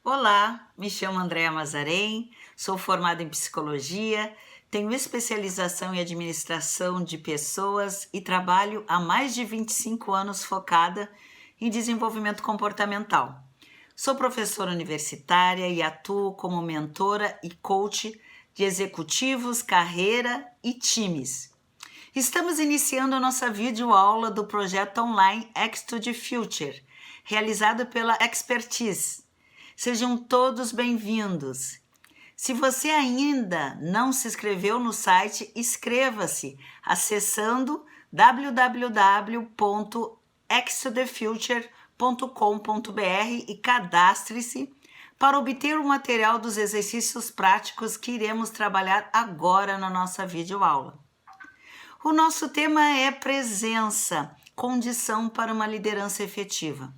Olá, me chamo Andréa Mazarém, sou formada em psicologia, tenho especialização em administração de pessoas e trabalho há mais de 25 anos focada em desenvolvimento comportamental. Sou professora universitária e atuo como mentora e coach de executivos, carreira e times. Estamos iniciando a nossa videoaula do projeto online X to the Future, realizado pela Expertise. Sejam todos bem-vindos. Se você ainda não se inscreveu no site, inscreva-se acessando www.xtothefuture.com.br e cadastre-se para obter o material dos exercícios práticos que iremos trabalhar agora na nossa videoaula. O nosso tema é presença, condição para uma liderança efetiva.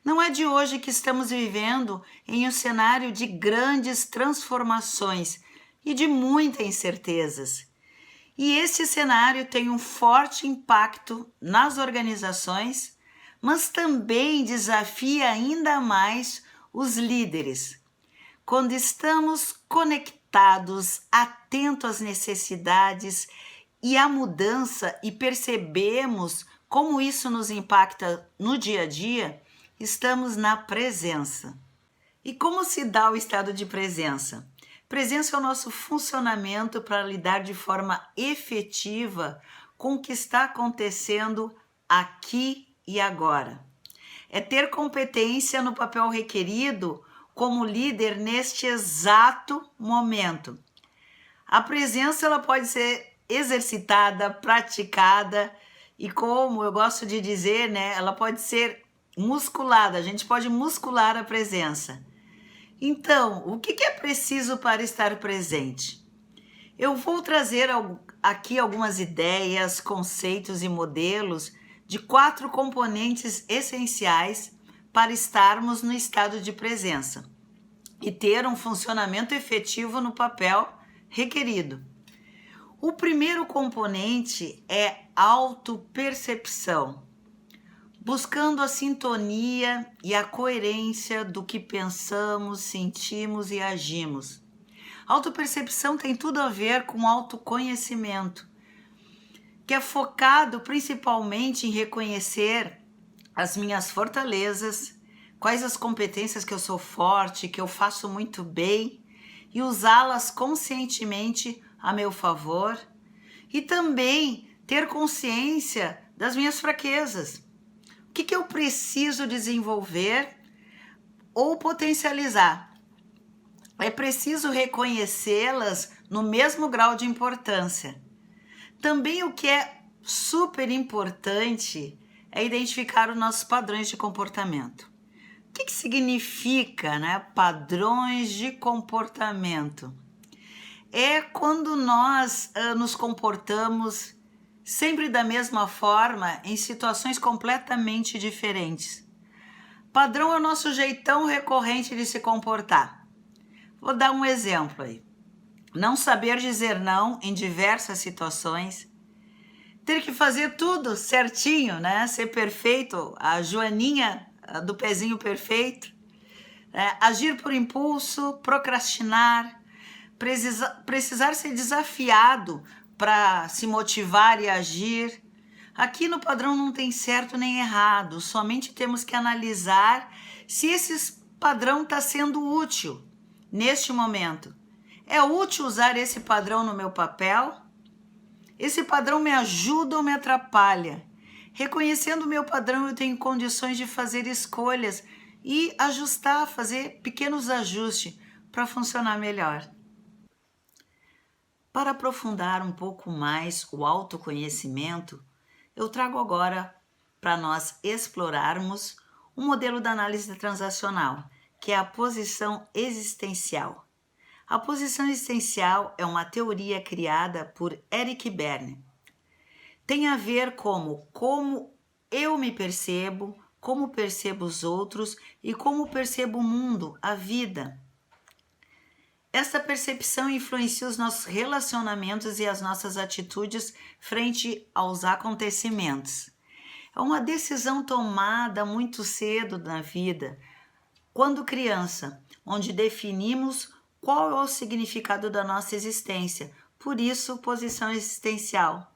Não é de hoje que estamos vivendo em um cenário de grandes transformações e de muitas incertezas. E esse cenário tem um forte impacto nas organizações, mas também desafia ainda mais os líderes. Quando estamos conectados, atentos às necessidades e à mudança e percebemos como isso nos impacta no dia a dia, estamos na presença. E como se dá o estado de presença? Presença é o nosso funcionamento para lidar de forma efetiva com o que está acontecendo aqui e agora. É ter competência no papel requerido como líder neste exato momento. A presença ela pode ser exercitada, praticada e, como eu gosto de dizer, ela pode ser musculada, a gente pode muscular a presença. Então, o que é preciso para estar presente? Eu vou trazer aqui algumas ideias, conceitos e modelos de 4 componentes essenciais para estarmos no estado de presença e ter um funcionamento efetivo no papel requerido. O primeiro componente é autopercepção, buscando a sintonia e a coerência do que pensamos, sentimos e agimos. Autopercepção tem tudo a ver com autoconhecimento, que é focado principalmente em reconhecer as minhas fortalezas, quais as competências que eu sou forte, que eu faço muito bem, e usá-las conscientemente a meu favor, e também ter consciência das minhas fraquezas. O que eu preciso desenvolver ou potencializar? É preciso reconhecê-las no mesmo grau de importância. Também o que é super importante é identificar os nossos padrões de comportamento. O que significa, padrões de comportamento? É quando nós nos comportamos sempre da mesma forma em situações completamente diferentes. Padrão é o nosso jeitão recorrente de se comportar. Vou dar um exemplo aí. Não saber dizer não em diversas situações, ter que fazer tudo certinho, ser perfeito, a Joaninha do pezinho perfeito, agir por impulso, procrastinar, precisar ser desafiado para se motivar e agir. Aqui no padrão não tem certo nem errado, somente temos que analisar se esse padrão está sendo útil neste momento. É útil usar esse padrão no meu papel? Esse padrão me ajuda ou me atrapalha? Reconhecendo o meu padrão, eu tenho condições de fazer escolhas e ajustar, fazer pequenos ajustes para funcionar melhor. Para aprofundar um pouco mais o autoconhecimento, eu trago agora para nós explorarmos um modelo da análise transacional, que é a posição existencial. A posição existencial é uma teoria criada por Eric Berne. Tem a ver como eu me percebo, como percebo os outros e como percebo o mundo, a vida. Essa percepção influencia os nossos relacionamentos e as nossas atitudes frente aos acontecimentos. É uma decisão tomada muito cedo na vida, quando criança, onde definimos qual é o significado da nossa existência, por isso, posição existencial.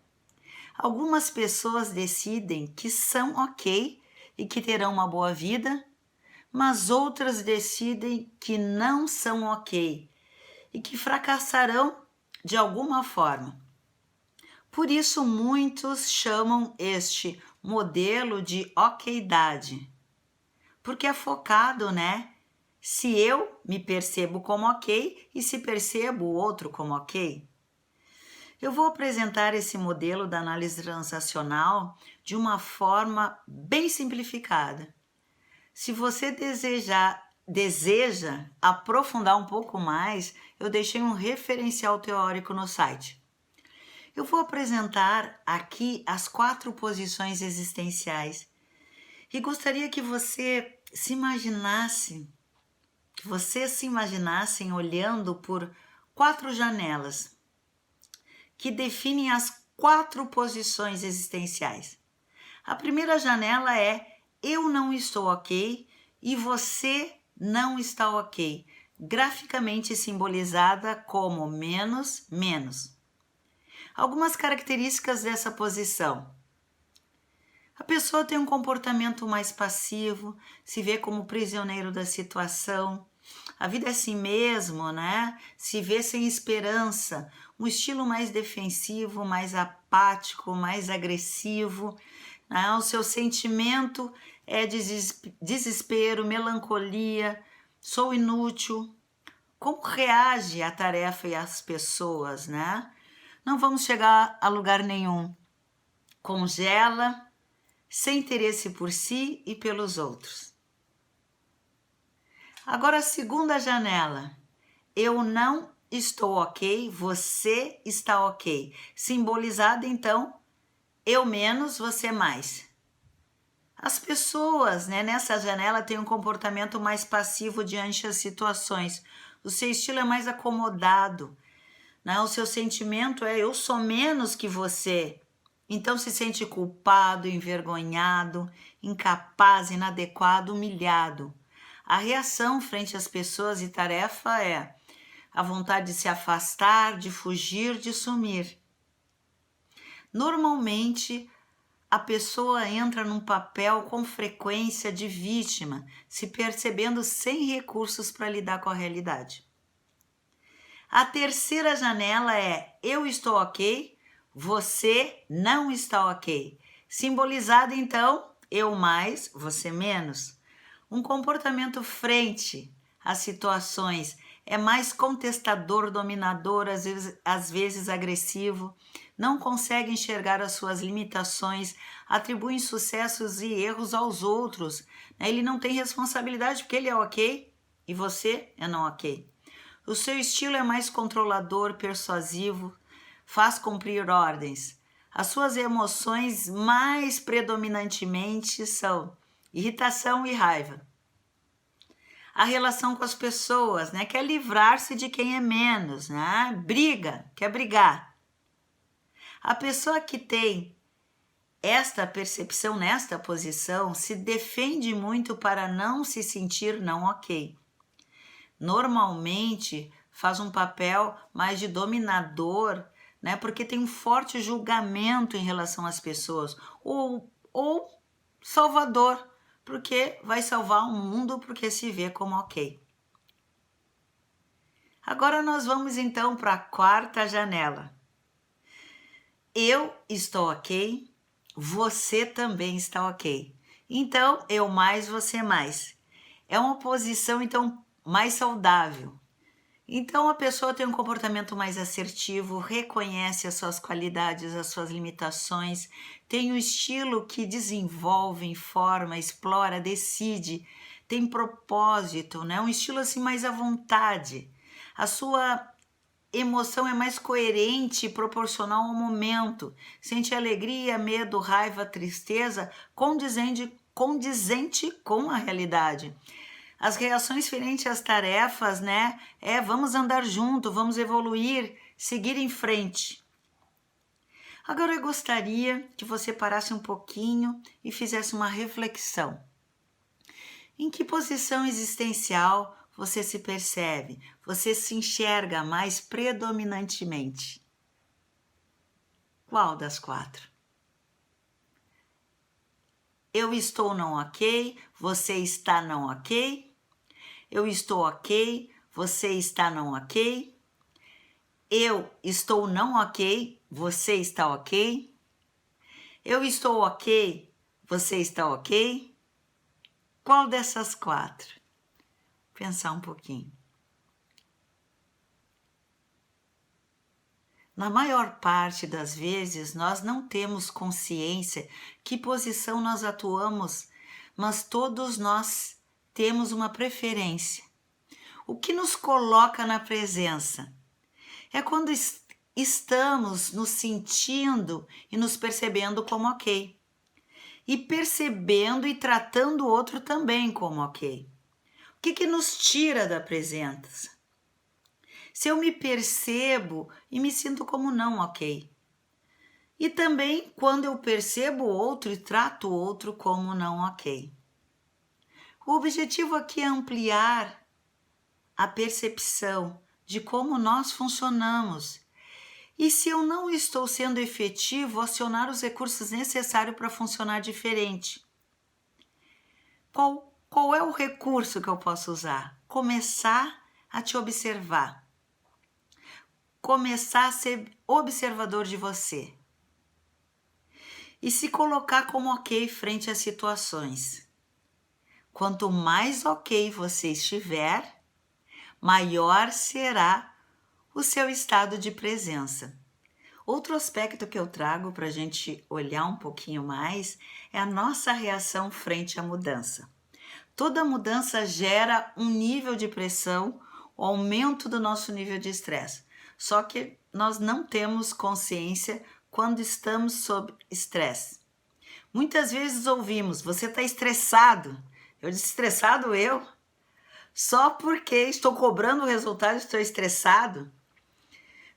Algumas pessoas decidem que são ok e que terão uma boa vida, mas outras decidem que não são ok e que fracassarão de alguma forma. Por isso, muitos chamam este modelo de okeidade, porque é focado, se eu me percebo como ok e se percebo o outro como ok. Eu vou apresentar esse modelo da análise transacional de uma forma bem simplificada. Se você deseja aprofundar um pouco mais, eu deixei um referencial teórico no site. Eu vou apresentar aqui as 4 posições existenciais e gostaria que você se imaginasse, olhando por 4 janelas que definem as 4 posições existenciais. A primeira janela é eu não estou ok e você não está ok, graficamente simbolizada como menos, menos. Algumas características dessa posição. A pessoa tem um comportamento mais passivo, se vê como prisioneiro da situação. A vida é assim mesmo, Se vê sem esperança, um estilo mais defensivo, mais apático, mais agressivo. O seu sentimento é desespero, melancolia, sou inútil. Como reage a tarefa e as pessoas, Não vamos chegar a lugar nenhum. Congela, sem interesse por si e pelos outros. Agora a segunda janela. Eu não estou ok, você está ok. Simbolizado então, eu menos, você mais. As pessoas, nessa janela têm um comportamento mais passivo diante das situações. O seu estilo é mais acomodado. O seu sentimento é eu sou menos que você. Então se sente culpado, envergonhado, incapaz, inadequado, humilhado. A reação frente às pessoas e tarefa é a vontade de se afastar, de fugir, de sumir. Normalmente, a pessoa entra num papel com frequência de vítima, se percebendo sem recursos para lidar com a realidade. A terceira janela é eu estou ok, você não está ok. Simbolizado então, eu mais, você menos. Um comportamento frente às situações é mais contestador, dominador, às vezes agressivo, não consegue enxergar as suas limitações, atribui sucessos e erros aos outros. Ele não tem responsabilidade porque ele é ok e você é não ok. O seu estilo é mais controlador, persuasivo, faz cumprir ordens. As suas emoções mais predominantemente são irritação e raiva. A relação com as pessoas, quer livrar-se de quem é menos, briga, quer brigar. A pessoa que tem esta percepção nesta posição se defende muito para não se sentir não ok. Normalmente faz um papel mais de dominador, porque tem um forte julgamento em relação às pessoas, ou salvador, porque vai salvar o mundo porque se vê como ok. Agora nós vamos então para a 4ª janela. Eu estou ok, você também está ok. Então, eu mais, você mais. É uma posição, então, mais saudável. Então, a pessoa tem um comportamento mais assertivo, reconhece as suas qualidades, as suas limitações, tem um estilo que desenvolve, informa, explora, decide, tem propósito, um estilo assim mais à vontade. A sua emoção é mais coerente e proporcional ao momento, sente alegria, medo, raiva, tristeza, condizente com a realidade. As reações frente às tarefas, vamos andar junto, vamos evoluir, seguir em frente. Agora eu gostaria que você parasse um pouquinho e fizesse uma reflexão. Em que posição existencial você se percebe? Você se enxerga mais predominantemente? Qual das 4? Eu estou não ok, você está não ok. Eu estou ok, você está não ok. Eu estou não ok, você está ok. Eu estou ok, você está ok. Qual dessas 4? Pensar um pouquinho. Na maior parte das vezes, nós não temos consciência que posição nós atuamos, mas todos nós temos uma preferência. O que nos coloca na presença é quando estamos nos sentindo e nos percebendo como ok. E percebendo e tratando o outro também como ok. O que nos tira da presença? Se eu me percebo e me sinto como não ok. E também quando eu percebo o outro e trato o outro como não ok. O objetivo aqui é ampliar a percepção de como nós funcionamos. E se eu não estou sendo efetivo, acionar os recursos necessários para funcionar diferente. Qual é o recurso que eu posso usar? Começar a te observar. Começar a ser observador de você. E se colocar como ok frente às situações. Quanto mais ok você estiver, maior será o seu estado de presença. Outro aspecto que eu trago para a gente olhar um pouquinho mais é a nossa reação frente à mudança. Toda mudança gera um nível de pressão, o aumento do nosso nível de estresse. Só que nós não temos consciência quando estamos sob estresse. Muitas vezes ouvimos, você está estressado. Eu disse, estressado eu? Só porque estou cobrando o resultado, estou estressado?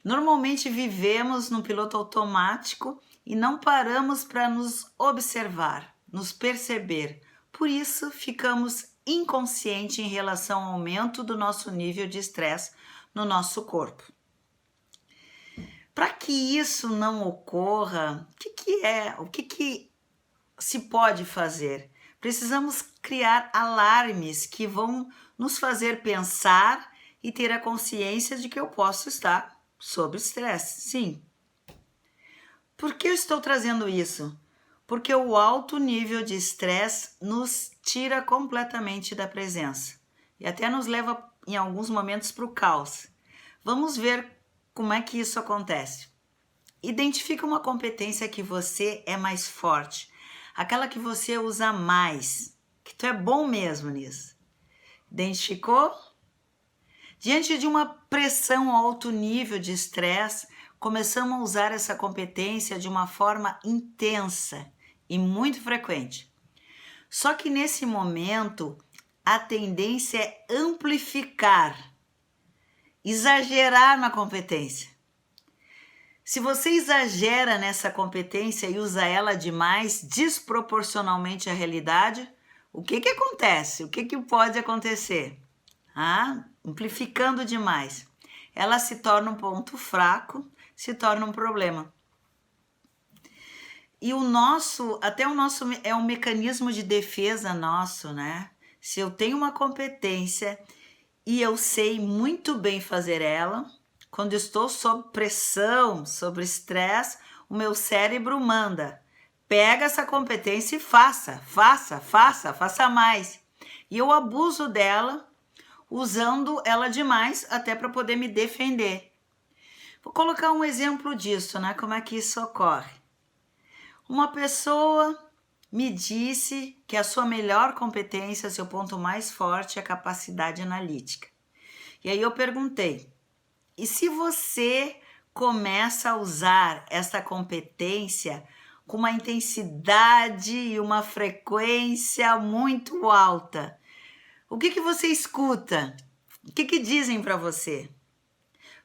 Normalmente vivemos no piloto automático e não paramos para nos observar, nos perceber. Por isso, ficamos inconscientes em relação ao aumento do nosso nível de estresse no nosso corpo. Para que isso não ocorra, o que se pode fazer? Precisamos criar alarmes que vão nos fazer pensar e ter a consciência de que eu posso estar sob estresse, sim. Por que eu estou trazendo isso? Porque o alto nível de estresse nos tira completamente da presença e até nos leva em alguns momentos para o caos. Vamos ver como é que isso acontece. Identifica uma competência que você é mais forte, aquela que você usa mais, que tu é bom mesmo nisso. Identificou? Diante de uma pressão a alto nível de estresse, começamos a usar essa competência de uma forma intensa e muito frequente. Só que nesse momento, a tendência é amplificar, exagerar na competência. Se você exagera nessa competência e usa ela demais, desproporcionalmente à realidade, o que acontece? O que pode acontecer? Amplificando demais. Ela se torna um ponto fraco, se torna um problema. E o nosso é um mecanismo de defesa nosso, né? Se eu tenho uma competência e eu sei muito bem fazer ela, quando estou sob pressão, sob estresse, o meu cérebro manda, pega essa competência e faça mais. E eu abuso dela, usando ela demais até para poder me defender. Vou colocar um exemplo disso, né? Como é que isso ocorre? Uma pessoa me disse que a sua melhor competência, seu ponto mais forte é a capacidade analítica. E aí eu perguntei, e se você começa a usar essa competência com uma intensidade e uma frequência muito alta, o que você escuta? O que dizem para você?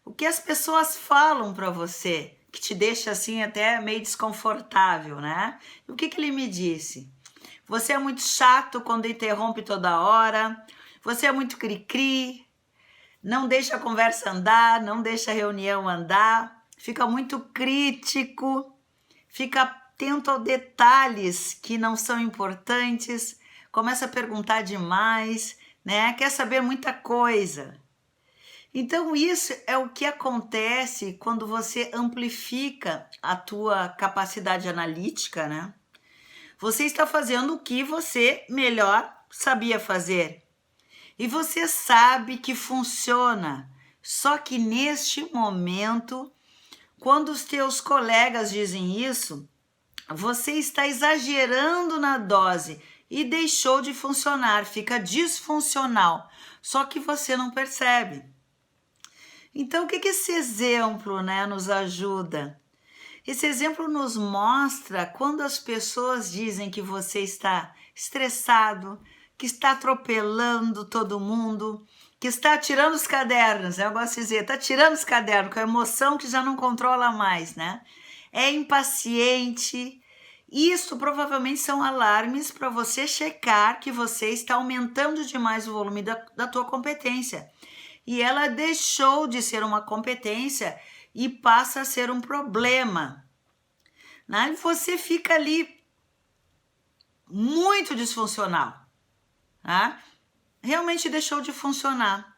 O que as pessoas falam para você que te deixa assim até meio desconfortável, né? E o que ele me disse? Você é muito chato quando interrompe toda hora. Você é muito cri-cri. Não deixa a conversa andar, não deixa a reunião andar. Fica muito crítico. Fica atento a detalhes que não são importantes. Começa a perguntar demais, né? Quer saber muita coisa. Então isso é o que acontece quando você amplifica a tua capacidade analítica, né? Você está fazendo o que você melhor sabia fazer. E você sabe que funciona. Só que neste momento, quando os teus colegas dizem isso, você está exagerando na dose e deixou de funcionar, fica disfuncional. Só que você não percebe. Então, o que esse exemplo, né, nos ajuda? Esse exemplo nos mostra quando as pessoas dizem que você está estressado, que está atropelando todo mundo, que está tirando os cadernos, né? Eu gosto de dizer, está tirando os cadernos com a emoção que já não controla mais, né? É impaciente. Isso provavelmente são alarmes para você checar que você está aumentando demais o volume da tua competência. E ela deixou de ser uma competência e passa a ser um problema. Né? E você fica ali muito disfuncional. Tá? Realmente deixou de funcionar.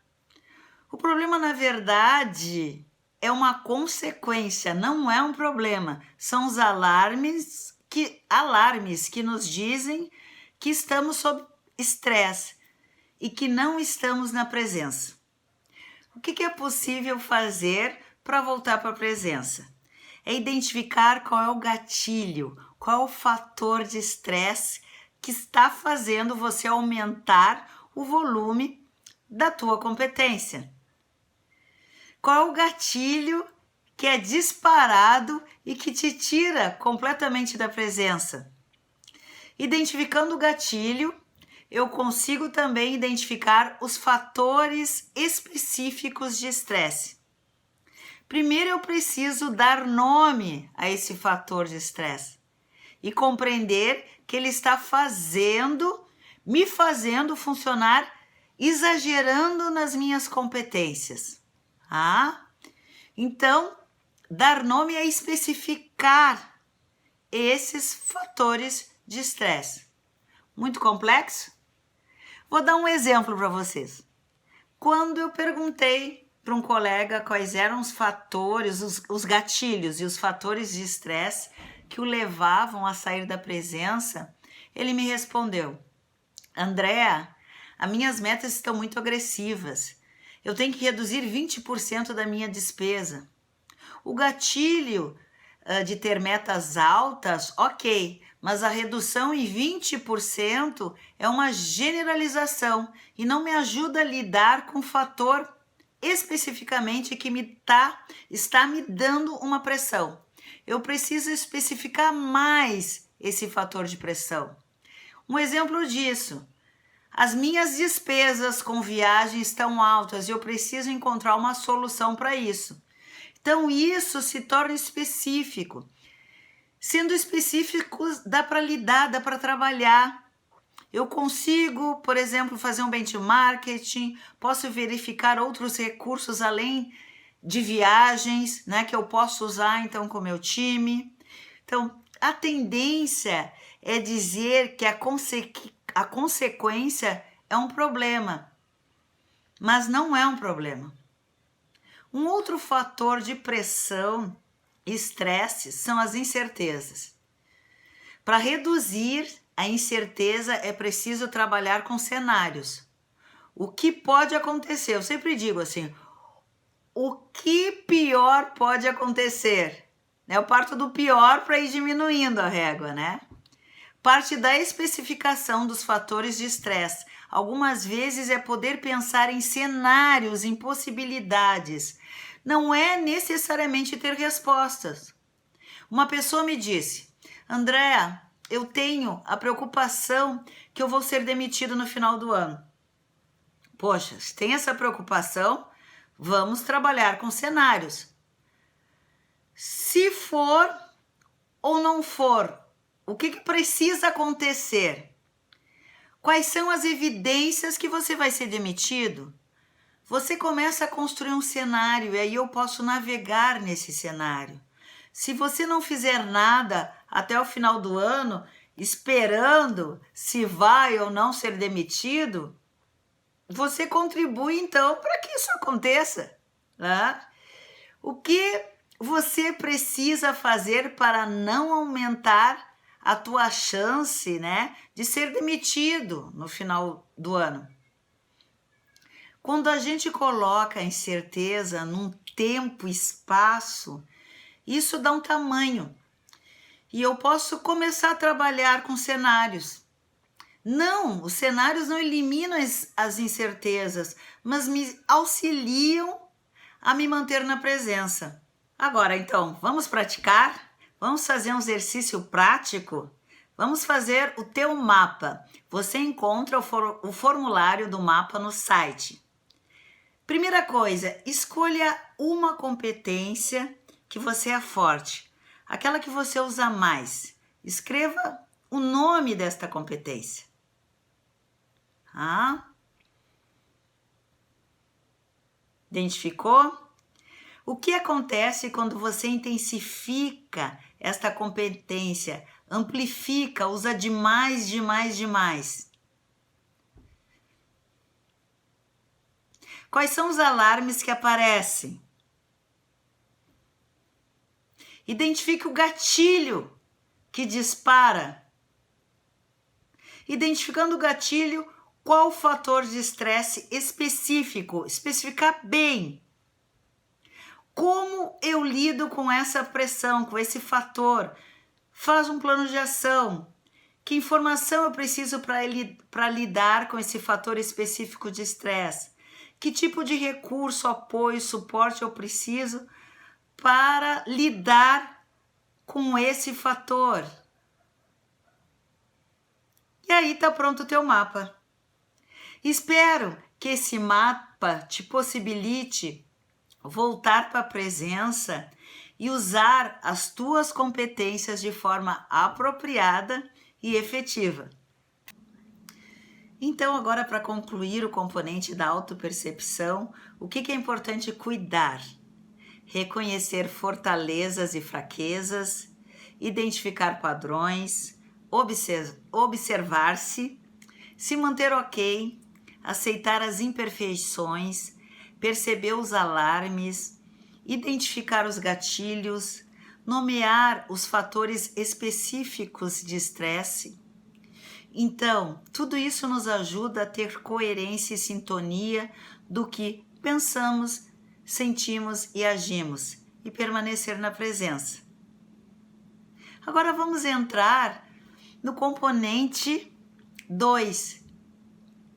O problema, na verdade, é uma consequência, não é um problema. São os alarmes que nos dizem que estamos sob estresse e que não estamos na presença. O que é possível fazer para voltar para a presença? É identificar qual é o gatilho, qual é o fator de estresse que está fazendo você aumentar o volume da tua competência. Qual é o gatilho que é disparado e que te tira completamente da presença? Identificando o gatilho, eu consigo também identificar os fatores específicos de estresse. Primeiro eu preciso dar nome a esse fator de estresse e compreender que ele está me fazendo funcionar exagerando nas minhas competências. Então, dar nome é especificar esses fatores de estresse. Muito complexo? Vou dar um exemplo para vocês. Quando eu perguntei para um colega quais eram os fatores, os gatilhos e os fatores de estresse que o levavam a sair da presença, ele me respondeu: Andréa, as minhas metas estão muito agressivas. Eu tenho que reduzir 20% da minha despesa. O gatilho de ter metas altas, ok, mas a redução em 20% é uma generalização e não me ajuda a lidar com o fator especificamente que está me dando uma pressão. Eu preciso especificar mais esse fator de pressão. Um exemplo disso: as minhas despesas com viagem estão altas e eu preciso encontrar uma solução para isso. Então isso se torna específico. Sendo específico, dá para lidar, dá para trabalhar. Eu consigo, por exemplo, fazer um benchmarking, posso verificar outros recursos além de viagens, né, que eu posso usar então com o meu time. Então, a tendência é dizer que a consequência é um problema, mas não é um problema. Um outro fator de pressão e estresse são as incertezas. Para reduzir a incerteza é preciso trabalhar com cenários. O que pode acontecer? Eu sempre digo assim, o que pior pode acontecer? Eu parto do pior para ir diminuindo a régua, né? Parte da especificação dos fatores de estresse. Algumas vezes é poder pensar em cenários, em possibilidades. Não é necessariamente ter respostas. Uma pessoa me disse: Andréa, eu tenho a preocupação que eu vou ser demitido no final do ano. Poxa, se tem essa preocupação, vamos trabalhar com cenários. Se for ou não for, o que precisa acontecer? Quais são as evidências que você vai ser demitido? Você começa a construir um cenário e aí eu posso navegar nesse cenário. Se você não fizer nada até o final do ano, esperando se vai ou não ser demitido, você contribui então para que isso aconteça, né? O que você precisa fazer para não aumentar a tua chance, né, de ser demitido no final do ano? Quando a gente coloca a incerteza num tempo e espaço, isso dá um tamanho. E eu posso começar a trabalhar com cenários. Não, os cenários não eliminam as incertezas, mas me auxiliam a me manter na presença. Agora, então, vamos praticar? Vamos fazer um exercício prático? Vamos fazer o teu mapa. Você encontra o formulário do mapa no site. Primeira coisa, escolha uma competência que você é forte, aquela que você usa mais. Escreva o nome desta competência. Identificou? O que acontece quando você intensifica esta competência, amplifica, usa demais, demais, demais? Quais são os alarmes que aparecem? Identifique o gatilho que dispara. Identificando o gatilho, qual fator de estresse específico? Especificar bem. Como eu lido com essa pressão, com esse fator? Faz um plano de ação. Que informação eu preciso para lidar com esse fator específico de estresse? Que tipo de recurso, apoio, suporte eu preciso para lidar com esse fator? E aí está pronto o teu mapa. Espero que esse mapa te possibilite voltar para a presença e usar as tuas competências de forma apropriada e efetiva. Então, agora, para concluir o componente da autopercepção, o que é importante cuidar? Reconhecer fortalezas e fraquezas, identificar padrões, observar-se, se manter ok, aceitar as imperfeições, perceber os alarmes, identificar os gatilhos, nomear os fatores específicos de estresse. Então, tudo isso nos ajuda a ter coerência e sintonia do que pensamos, sentimos e agimos e permanecer na presença. Agora vamos entrar no componente 2,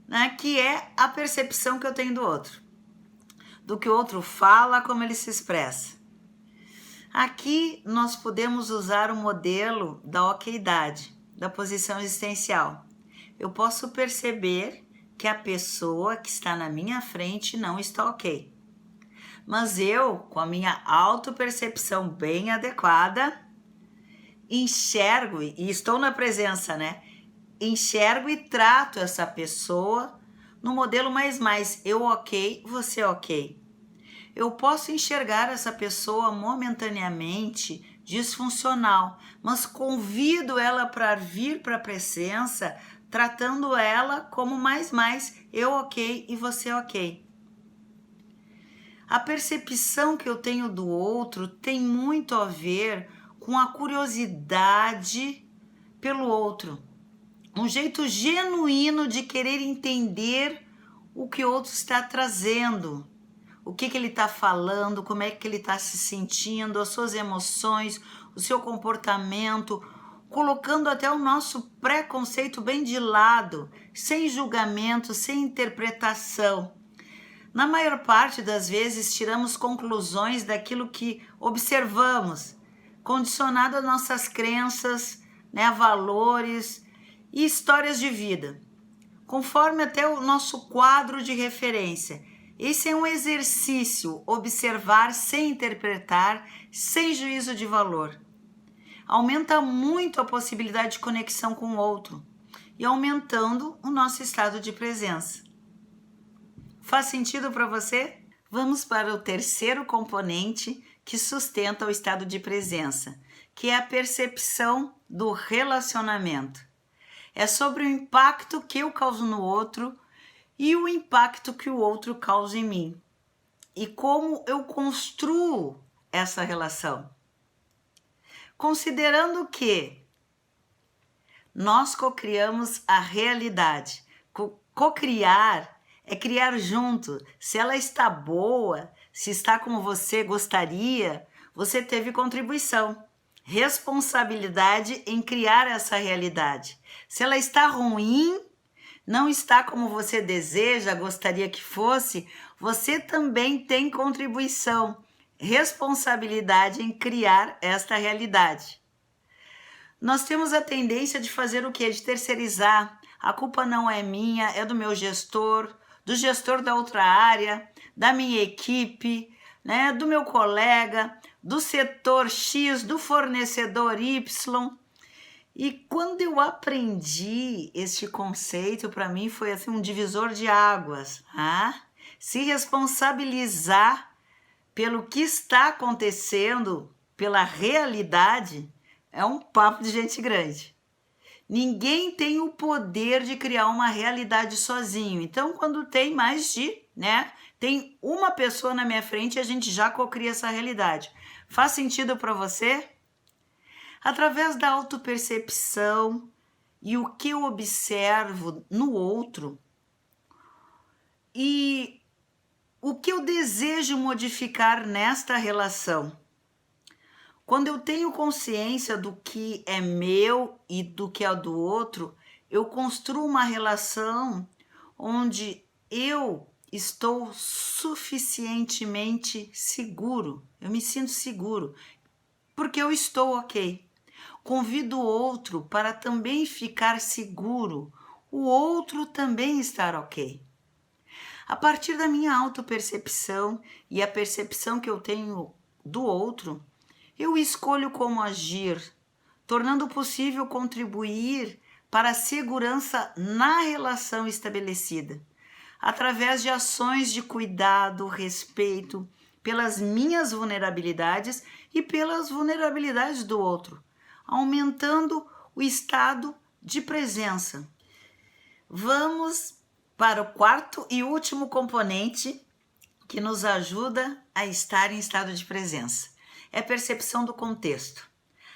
né, que é a percepção que eu tenho do outro. Do que o outro fala, como ele se expressa. Aqui nós podemos usar o modelo da oquidade, da posição existencial. Eu posso perceber que a pessoa que está na minha frente não está ok. Mas eu, com a minha autopercepção bem adequada, enxergo, e estou na presença, né? Enxergo e trato essa pessoa no modelo mais, eu ok, você ok. Eu posso enxergar essa pessoa momentaneamente disfuncional, mas convido ela para vir para a presença, tratando ela como mais, eu ok e você ok. A percepção que eu tenho do outro tem muito a ver com a curiosidade pelo outro. Um jeito genuíno de querer entender o que o outro está trazendo, o que ele está falando, como é que ele está se sentindo, as suas emoções, o seu comportamento, colocando até o nosso preconceito bem de lado, sem julgamento, sem interpretação. Na maior parte das vezes, tiramos conclusões daquilo que observamos, condicionado a nossas crenças, né, a valores e histórias de vida, conforme até o nosso quadro de referência. Esse é um exercício, observar sem interpretar, sem juízo de valor. Aumenta muito a possibilidade de conexão com o outro e aumentando o nosso estado de presença. Faz sentido para você? Vamos para o terceiro componente que sustenta o estado de presença, que é a percepção do relacionamento. É sobre o impacto que eu causo no outro e o impacto que o outro causa em mim. E como eu construo essa relação. Considerando que nós cocriamos a realidade. Cocriar é criar junto. Se ela está boa, se está como você gostaria, você teve contribuição. Responsabilidade em criar essa realidade. Se ela está ruim, não está como você deseja, gostaria que fosse, você também tem contribuição, responsabilidade em criar esta realidade. Nós temos a tendência de fazer o quê? De terceirizar. A culpa não é minha, é do meu gestor, do gestor da outra área, da minha equipe, né? Do meu colega, do setor X, do fornecedor Y. E quando eu aprendi este conceito, para mim foi assim um divisor de águas. Se responsabilizar pelo que está acontecendo, pela realidade, é um papo de gente grande. Ninguém tem o poder de criar uma realidade sozinho. Então, quando tem mais de, tem uma pessoa na minha frente, a gente já cocria essa realidade. Faz sentido para você? Através da autopercepção e o que eu observo no outro e o que eu desejo modificar nesta relação. Quando eu tenho consciência do que é meu e do que é do outro, eu construo uma relação onde eu estou suficientemente seguro. Eu me sinto seguro, porque eu estou ok. Convido o outro para também ficar seguro, o outro também estar ok. A partir da minha autopercepção e a percepção que eu tenho do outro, eu escolho como agir, tornando possível contribuir para a segurança na relação estabelecida, através de ações de cuidado, respeito pelas minhas vulnerabilidades e pelas vulnerabilidades do outro, aumentando o estado de presença. Vamos para o quarto e último componente que nos ajuda a estar em estado de presença. É a percepção do contexto.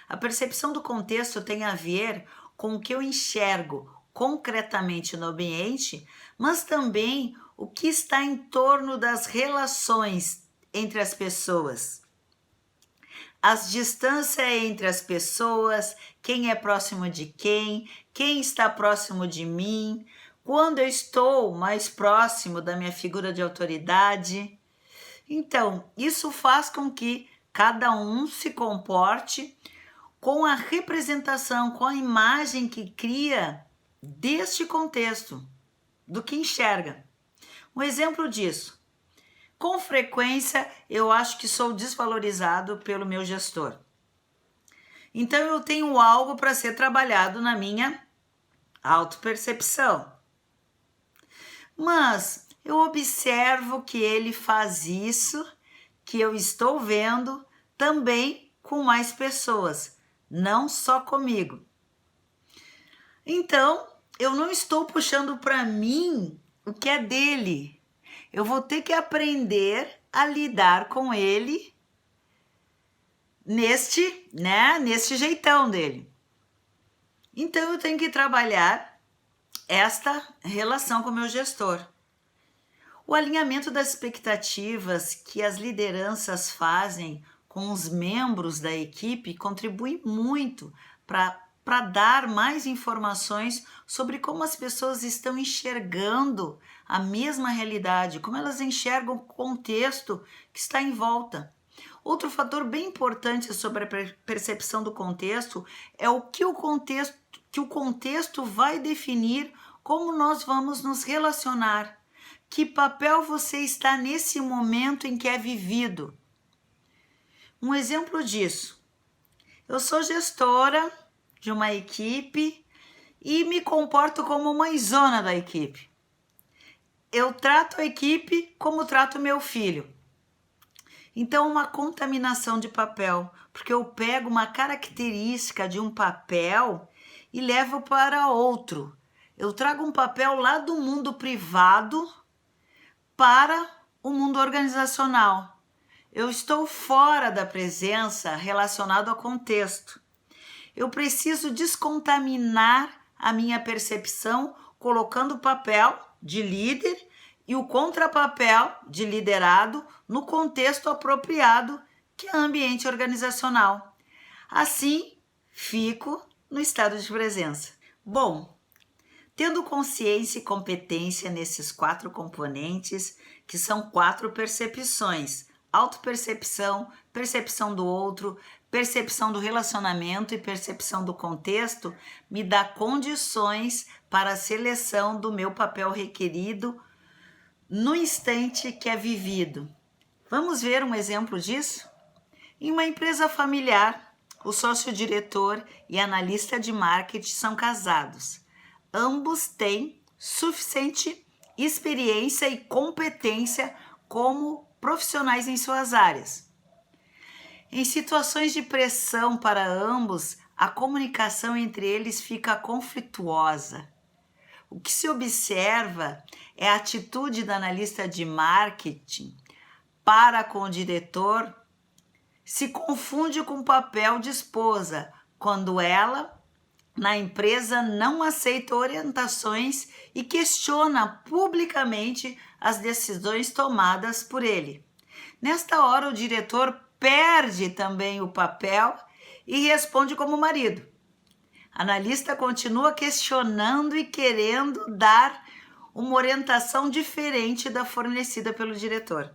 A percepção do contexto tem a ver com o que eu enxergo concretamente no ambiente, mas também o que está em torno das relações entre as pessoas. As distâncias entre as pessoas, quem é próximo de quem está próximo de mim, quando eu estou mais próximo da minha figura de autoridade. Então, isso faz com que cada um se comporte com a representação, com a imagem que cria deste contexto, do que enxerga. Um exemplo disso. Com frequência, eu acho que sou desvalorizado pelo meu gestor. Então, eu tenho algo para ser trabalhado na minha autopercepção. Mas eu observo que ele faz isso, que eu estou vendo, também com mais pessoas, não só comigo. Então, eu não estou puxando para mim o que é dele. Eu vou ter que aprender a lidar com ele neste jeitão dele. Então, eu tenho que trabalhar esta relação com o meu gestor. O alinhamento das expectativas que as lideranças fazem com os membros da equipe contribui muito para dar mais informações sobre como as pessoas estão enxergando a mesma realidade, como elas enxergam o contexto que está em volta. Outro fator bem importante sobre a percepção do contexto é o que o contexto vai definir como nós vamos nos relacionar. Que papel você está nesse momento em que é vivido? Um exemplo disso. Eu sou gestora de uma equipe e me comporto como mãezona da equipe. Eu trato a equipe como trato meu filho. Então, uma contaminação de papel, porque eu pego uma característica de um papel e levo para outro. Eu trago um papel lá do mundo privado para o mundo organizacional. Eu estou fora da presença relacionado ao contexto. Eu preciso descontaminar a minha percepção colocando o papel de líder e o contrapapel de liderado no contexto apropriado, que é o ambiente organizacional. Assim, fico no estado de presença. Bom, tendo consciência e competência nesses 4 componentes, que são 4 percepções: autopercepção, percepção do outro, percepção do relacionamento e percepção do contexto, me dá condições para a seleção do meu papel requerido no instante que é vivido. Vamos ver um exemplo disso? Em uma empresa familiar, o sócio-diretor e analista de marketing são casados. Ambos têm suficiente experiência e competência como profissionais em suas áreas. Em situações de pressão para ambos, a comunicação entre eles fica conflituosa. O que se observa é a atitude da analista de marketing para com o diretor se confunde com o papel de esposa, quando ela, na empresa, não aceita orientações e questiona publicamente as decisões tomadas por ele. Nesta hora, o diretor perde também o papel e responde como marido. A analista continua questionando e querendo dar uma orientação diferente da fornecida pelo diretor.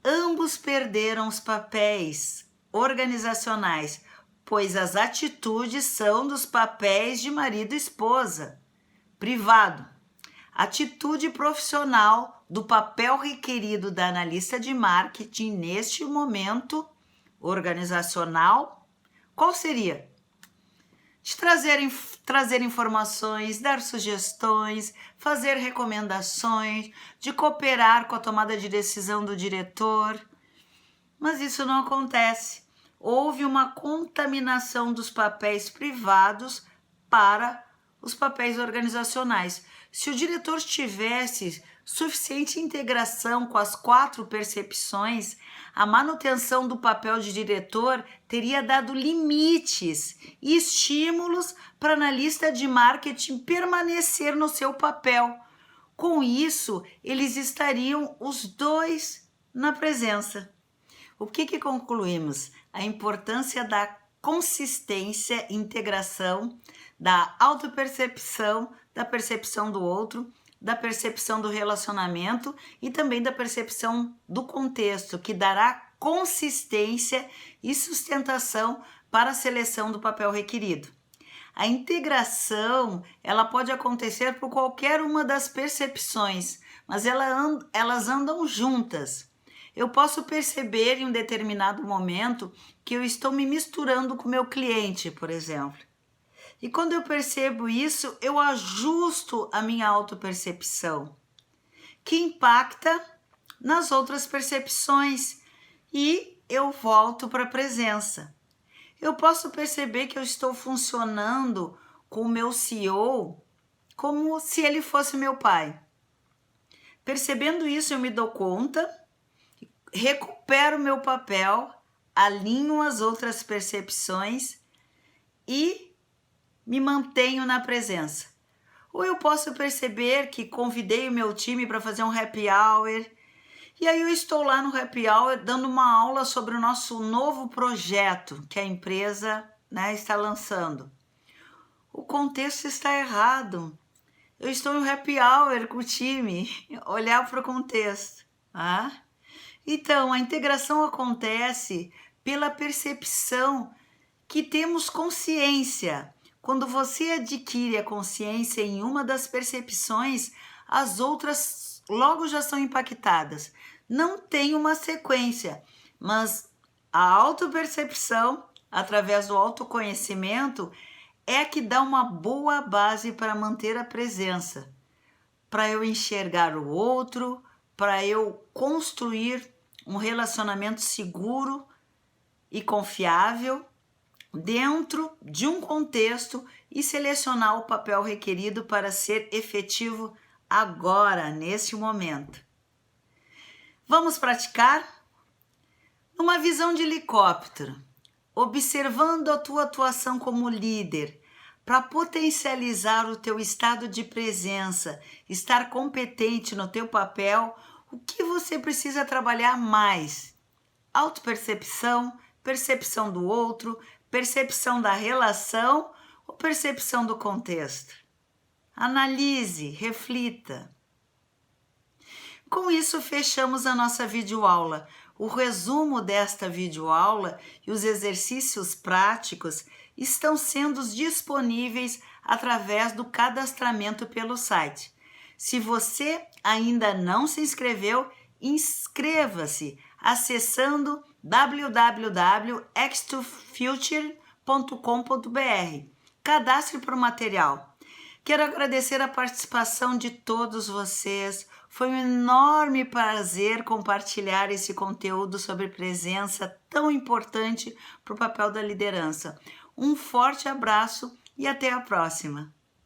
Ambos perderam os papéis organizacionais, pois as atitudes são dos papéis de marido e esposa. Privado. Atitude profissional do papel requerido da analista de marketing neste momento organizacional, qual seria? De trazer informações, dar sugestões, fazer recomendações, de cooperar com a tomada de decisão do diretor. Mas isso não acontece. Houve uma contaminação dos papéis privados para os papéis organizacionais. Se o diretor tivesse suficiente integração com as 4 percepções, a manutenção do papel de diretor teria dado limites e estímulos para a analista de marketing permanecer no seu papel. Com isso, eles estariam os dois na presença. O que concluímos? A importância da consistência e integração, da autopercepção, da percepção do outro, da percepção do relacionamento e também da percepção do contexto, que dará consistência e sustentação para a seleção do papel requerido. A integração, ela pode acontecer por qualquer uma das percepções, mas elas andam juntas. Eu posso perceber em um determinado momento que eu estou me misturando com o meu cliente, por exemplo. E quando eu percebo isso, eu ajusto a minha autopercepção, que impacta nas outras percepções, e eu volto para a presença. Eu posso perceber que eu estou funcionando com o meu CEO como se ele fosse meu pai. Percebendo isso, eu me dou conta, recupero meu papel, alinho as outras percepções e me mantenho na presença. Ou eu posso perceber que convidei o meu time para fazer um happy hour, e aí eu estou lá no happy hour dando uma aula sobre o nosso novo projeto que a empresa, está lançando. O contexto está errado. Eu estou no happy hour com o time, olhar para o contexto. Então, a integração acontece pela percepção que temos consciência. Quando você adquire a consciência em uma das percepções, as outras logo já são impactadas. Não tem uma sequência, mas a autopercepção, através do autoconhecimento, é que dá uma boa base para manter a presença, para eu enxergar o outro, para eu construir um relacionamento seguro e confiável dentro de um contexto e selecionar o papel requerido para ser efetivo agora, nesse momento. Vamos praticar? Numa visão de helicóptero, observando a tua atuação como líder, para potencializar o teu estado de presença, estar competente no teu papel, o que você precisa trabalhar mais? Autopercepção, percepção do outro, percepção da relação ou percepção do contexto? Analise, reflita. Com isso, fechamos a nossa videoaula. O resumo desta videoaula e os exercícios práticos estão sendo disponíveis através do cadastramento pelo site. Se você ainda não se inscreveu, inscreva-se acessando www.x2future.com.br. Cadastre para o material. Quero agradecer a participação de todos vocês. Foi um enorme prazer compartilhar esse conteúdo sobre presença tão importante para o papel da liderança. Um forte abraço e até a próxima!